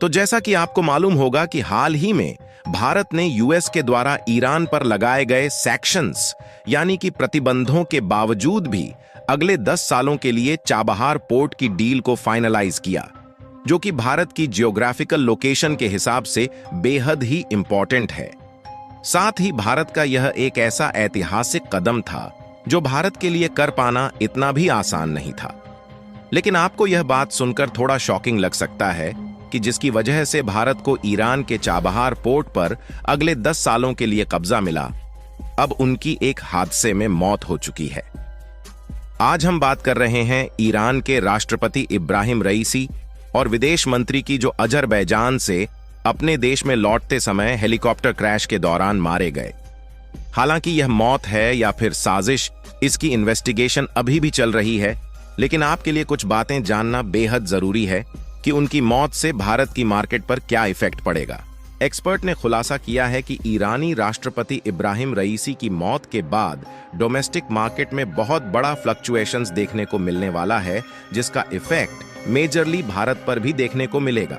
तो जैसा कि आपको मालूम होगा कि हाल ही में भारत ने यूएस के द्वारा ईरान पर लगाए गए सैक्शंस यानी कि प्रतिबंधों के बावजूद भी अगले 10 सालों के लिए चाबहार पोर्ट की डील को फाइनलाइज किया, जो कि भारत की जियोग्राफिकल लोकेशन के हिसाब से बेहद ही इंपॉर्टेंट है। साथ ही भारत का यह एक ऐसा ऐतिहासिक कदम था जो भारत के लिए कर पाना इतना भी आसान नहीं था। लेकिन आपको यह बात सुनकर थोड़ा शॉकिंग लग सकता है कि जिसकी वजह से भारत को ईरान के चाबहार पोर्ट पर अगले 10 सालों के लिए कब्जा मिला, अब उनकी एक हादसे में मौत हो चुकी है। आज हम बात कर रहे हैं ईरान के राष्ट्रपति इब्राहिम रईसी और विदेश मंत्री की, जो अजरबैजान से अपने देश में लौटते समय हेलीकॉप्टर क्रैश के दौरान मारे गए। हालांकि यह मौत है या फिर साजिश, इसकी इन्वेस्टिगेशन अभी भी चल रही है, लेकिन आपके लिए कुछ बातें जानना बेहद जरूरी है कि उनकी मौत से भारत की मार्केट पर क्या इफेक्ट पड़ेगा। एक्सपर्ट ने खुलासा किया है कि ईरानी राष्ट्रपति इब्राहिम रईसी की मौत के बाद डोमेस्टिक मार्केट में बहुत बड़ा फ्लक्चुएशंस देखने को मिलने वाला है, जिसका इफेक्ट मेजरली भारत पर भी देखने को मिलेगा,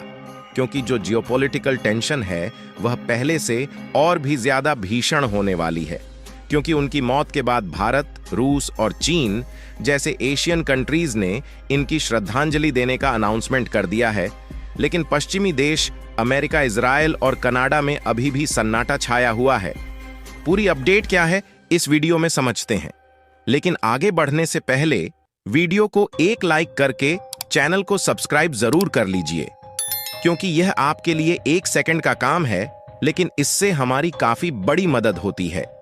क्योंकि जो जियोपॉलिटिकल टेंशन है वह पहले से और भी ज्यादा भीषण होने वाली है, क्योंकि उनकी मौत के बाद भारत, रूस और चीन जैसे एशियन कंट्रीज ने इनकी श्रद्धांजलि देने का अनाउंसमेंट कर दिया है। लेकिन पश्चिमी देश अमेरिका, इजराइल और कनाडा में अभी भी सन्नाटा छाया हुआ है। पूरी अपडेट क्या है इस वीडियो में समझते हैं, लेकिन आगे बढ़ने से पहले वीडियो को एक लाइक करके चैनल को सब्सक्राइब जरूर कर लीजिए, क्योंकि यह आपके लिए 1 सेकंड का काम है, लेकिन इससे हमारी काफी बड़ी मदद होती है।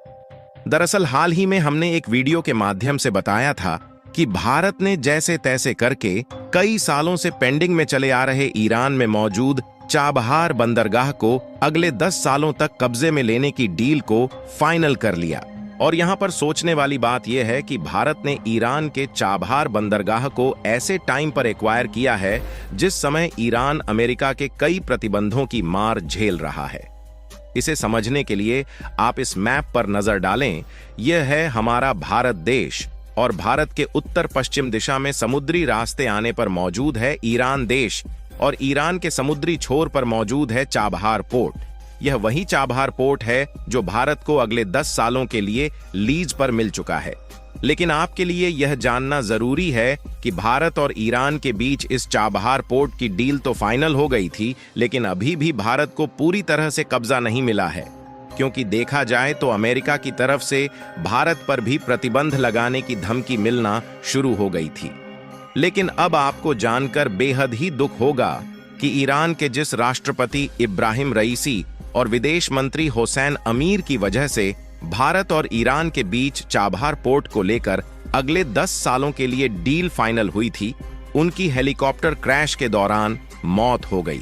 दरअसल हाल ही में हमने एक वीडियो के माध्यम से बताया था कि भारत ने जैसे तैसे करके कई सालों से पेंडिंग में चले आ रहे ईरान में मौजूद चाबहार बंदरगाह को अगले 10 सालों तक कब्जे में लेने की डील को फाइनल कर लिया। और यहां पर सोचने वाली बात यह है कि भारत ने ईरान के चाबहार बंदरगाह को ऐसे टाइम पर एक्वायर किया है जिस समय ईरान अमेरिका के कई प्रतिबंधों की मार झेल रहा है। इसे समझने के लिए आप इस मैप पर नजर डालें। यह है हमारा भारत देश, और भारत के उत्तर पश्चिम दिशा में समुद्री रास्ते आने पर मौजूद है ईरान देश, और ईरान के समुद्री छोर पर मौजूद है चाबहार पोर्ट। यह वही चाबहार पोर्ट है जो भारत को अगले 10 सालों के लिए लीज पर मिल चुका है। लेकिन आपके लिए यह जानना जरूरी है कि भारत और ईरान के बीच इस चाबहार पोर्ट की डील तो फाइनल हो गई थी, लेकिन अभी भी भारत को पूरी तरह से कब्जा नहीं मिला है, क्योंकि देखा जाए तो अमेरिका की तरफ से भारत पर भी प्रतिबंध लगाने की धमकी मिलना शुरू हो गई थी। लेकिन अब आपको जानकर बेहद ही दुख होगा कि ईरान के जिस राष्ट्रपति इब्राहिम रईसी और विदेश मंत्री हुसैन अमीर की वजह से भारत और ईरान के बीच चाबहार पोर्ट को लेकर अगले 10 सालों के लिए डील फाइनल हुई थी, उनकी हेलीकॉप्टर क्रैश के दौरान मौत हो गई।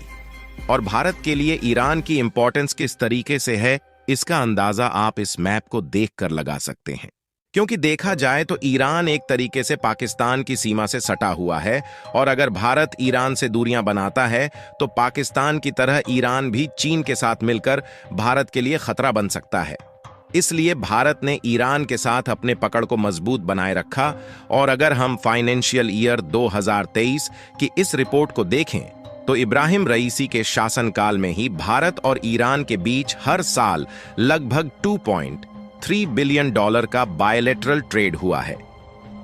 और भारत के लिए ईरान की इंपॉर्टेंस किस तरीके से है, इसका अंदाजा आप इस मैप को देखकर लगा सकते हैं। क्योंकि देखा जाए तो ईरान एक तरीके से पाकिस्तान की सीमा से सटा हुआ है, और अगर भारत ईरान से दूरियां बनाता है तो पाकिस्तान की तरह ईरान भी चीन के साथ मिलकर भारत के लिए खतरा बन सकता है। इसलिए भारत ने ईरान के साथ अपने पकड़ को मजबूत बनाए रखा। और अगर हम फाइनेंशियल ईयर 2023 की इस रिपोर्ट को देखें तो इब्राहिम रईसी के शासनकाल में ही भारत और ईरान के बीच हर साल लगभग $2.3 बिलियन का बायलैटरल ट्रेड हुआ है,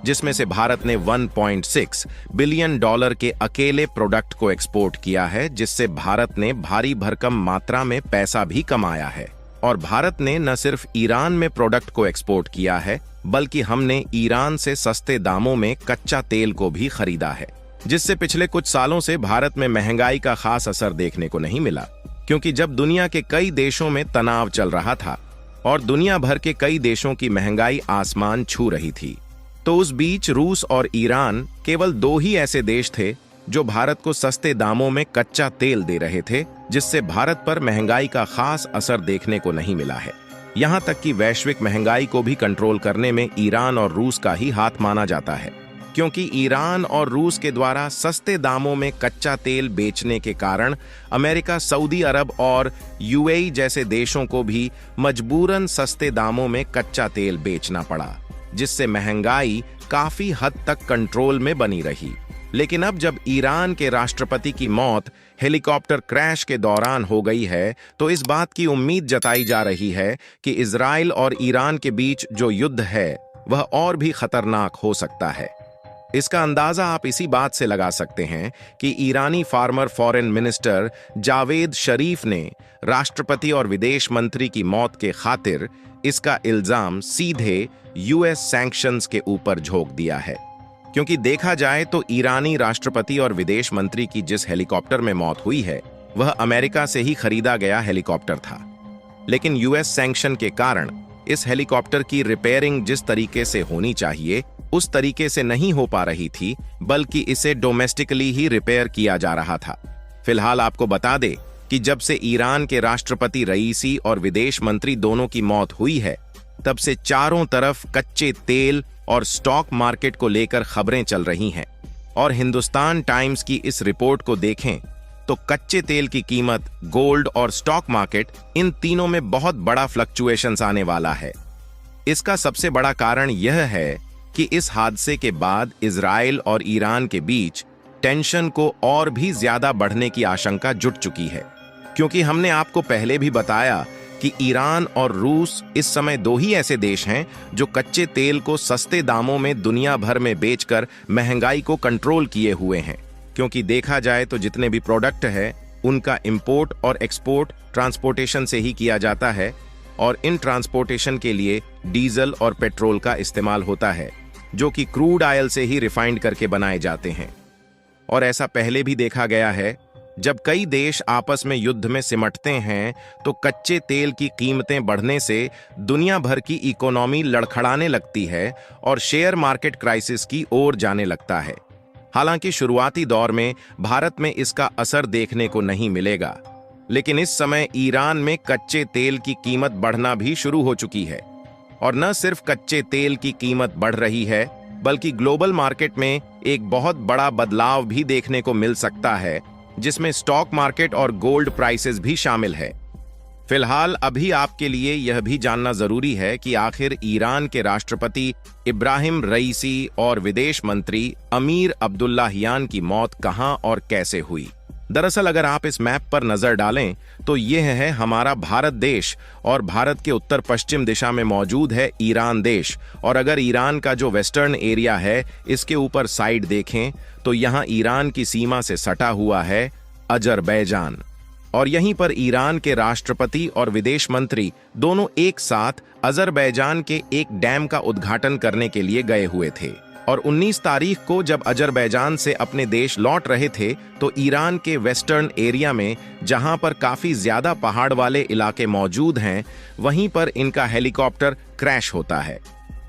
जिसमें से भारत ने $1.6 बिलियन के अकेले प्रोडक्ट को एक्सपोर्ट किया है, जिससे भारत ने भारी भरकम मात्रा में पैसा भी कमाया है। और भारत ने न सिर्फ ईरान में प्रोडक्ट को एक्सपोर्ट किया है, बल्कि हमने ईरान से सस्ते दामों में कच्चा तेल को भी खरीदा है, जिससे पिछले कुछ सालों से भारत में महंगाई का खास असर देखने को नहीं मिला। क्योंकि जब दुनिया के कई देशों में तनाव चल रहा था और दुनिया भर के कई देशों की महंगाई आसमान छू रही थी, तो उस बीच रूस और ईरान केवल 2 ही ऐसे देश थे जो भारत को सस्ते दामों में कच्चा तेल दे रहे थे, जिससे भारत पर महंगाई का खास असर देखने को नहीं मिला है। यहां तक कि वैश्विक महंगाई को भी कंट्रोल करने में ईरान और रूस का ही हाथ माना जाता है, क्योंकि ईरान और रूस के द्वारा सस्ते दामों में कच्चा तेल बेचने के कारण अमेरिका, सऊदी अरब और यूएई जैसे देशों को भी मजबूरन सस्ते दामों में कच्चा तेल बेचना पड़ा, जिससे महंगाई काफी हद तक कंट्रोल में बनी रही। लेकिन अब जब ईरान के राष्ट्रपति की मौत हेलीकॉप्टर क्रैश के दौरान हो गई है, तो इस बात की उम्मीद जताई जा रही है कि इजराइल और ईरान के बीच जो युद्ध है वह और भी खतरनाक हो सकता है। इसका अंदाजा आप इसी बात से लगा सकते हैं कि ईरानी फार्मर फॉरेन मिनिस्टर जावेद शरीफ ने राष्ट्रपति और विदेश मंत्री की मौत के खातिर इसका इल्जाम सीधे यूएस सैंक्शंस के ऊपर झोंक दिया है। क्योंकि देखा जाए तो ईरानी राष्ट्रपति और विदेश मंत्री की जिस हेलीकॉप्टर में मौत हुई है वह अमेरिका से ही खरीदा गया हेलीकॉप्टर था, लेकिन यूएस सैंक्शन के कारण इस हेलीकॉप्टर की रिपेयरिंग जिस तरीके से होनी चाहिए उस तरीके से नहीं हो पा रही थी, बल्कि इसे डोमेस्टिकली ही रिपेयर किया जा रहा था। फिलहाल आपको बता दे कि जब से ईरान के राष्ट्रपति रईसी और विदेश मंत्री दोनों की मौत हुई है, तब से चारों तरफ कच्चे तेल और स्टॉक मार्केट को लेकर खबरें चल रही हैं। और हिंदुस्तान टाइम्स की इस रिपोर्ट को देखें तो कच्चे तेल की कीमत, गोल्ड और स्टॉक मार्केट, इन तीनों में बहुत बड़ा फ्लक्चुएशंस आने वाला है। इसका सबसे बड़ा कारण यह है कि इस हादसे के बाद इजराइल और ईरान के बीच टेंशन को और भी ज्यादा बढ़ने की आशंका जुट चुकी है, क्योंकि हमने आपको पहले भी बताया कि ईरान और रूस इस समय दो ही ऐसे देश हैं जो कच्चे तेल को सस्ते दामों में दुनिया भर में बेचकर महंगाई को कंट्रोल किए हुए हैं। क्योंकि देखा जाए तो जितने भी प्रोडक्ट है उनका इंपोर्ट और एक्सपोर्ट ट्रांसपोर्टेशन से ही किया जाता है, और इन ट्रांसपोर्टेशन के लिए डीजल और पेट्रोल का इस्तेमाल होता है, जो कि क्रूड ऑयल से ही रिफाइंड करके बनाए जाते हैं। और ऐसा पहले भी देखा गया है, जब कई देश आपस में युद्ध में सिमटते हैं तो कच्चे तेल की कीमतें बढ़ने से दुनिया भर की इकोनॉमी लड़खड़ाने लगती है और शेयर मार्केट क्राइसिस की ओर जाने लगता है। हालांकि शुरुआती दौर में भारत में इसका असर देखने को नहीं मिलेगा, लेकिन इस समय ईरान में कच्चे तेल की कीमत बढ़ना भी शुरू हो चुकी है। और न सिर्फ कच्चे तेल की कीमत बढ़ रही है, बल्कि ग्लोबल मार्केट में एक बहुत बड़ा बदलाव भी देखने को मिल सकता है, जिसमें स्टॉक मार्केट और गोल्ड प्राइसेस भी शामिल है। फिलहाल अभी आपके लिए यह भी जानना जरूरी है कि आखिर ईरान के राष्ट्रपति इब्राहिम रईसी और विदेश मंत्री अमीर अब्दुल्लाहियान की मौत कहां और कैसे हुई। दरअसल अगर आप इस मैप पर नजर डालें तो यह है हमारा भारत देश, और भारत के उत्तर पश्चिम दिशा में मौजूद है ईरान देश। और अगर ईरान का जो वेस्टर्न एरिया है इसके ऊपर साइड देखें तो यहाँ ईरान की सीमा से सटा हुआ है अजरबैजान, और यहीं पर ईरान के राष्ट्रपति और विदेश मंत्री दोनों एक साथ अजरबैजान के एक डैम का उद्घाटन करने के लिए गए हुए थे। और 19 तारीख को जब अजरबैजान से अपने देश लौट रहे थे तो ईरान के वेस्टर्न एरिया में, जहां पर काफी ज्यादा पहाड़ वाले इलाके मौजूद हैं, वहीं पर इनका हेलीकॉप्टर क्रैश होता है।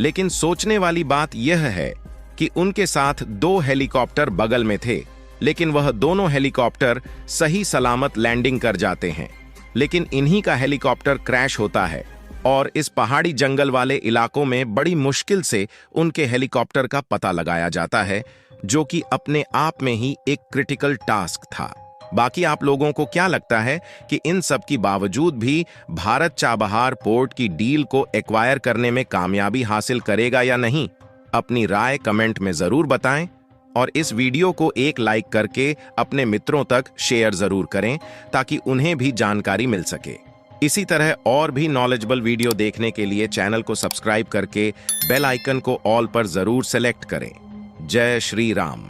लेकिन सोचने वाली बात यह है कि उनके साथ 2 हेलीकॉप्टर बगल में थे, लेकिन वह दोनों हेलीकॉप्टर सही सलामत लैंडिंग कर जाते हैं। लेकिन इन्हीं का हेलीकॉप्टर क्रैश होता है, और इस पहाड़ी जंगल वाले इलाकों में बड़ी मुश्किल से उनके हेलीकॉप्टर का पता लगाया जाता है, जो कि अपने आप में ही एक क्रिटिकल टास्क था। बाकी आप लोगों को क्या लगता है कि इन सब की बावजूद भी भारत चाबहार पोर्ट की डील को एक्वायर करने में कामयाबी हासिल करेगा या नहीं? अपनी राय कमेंट में जरूर बताएं, और इस वीडियो को एक लाइक करके अपने मित्रों तक शेयर जरूर करें ताकि उन्हें भी जानकारी मिल सके। इसी तरह और भी नॉलेजेबल वीडियो देखने के लिए चैनल को सब्सक्राइब करके बेल आइकन को ऑल पर जरूर सेलेक्ट करें। जय श्री राम।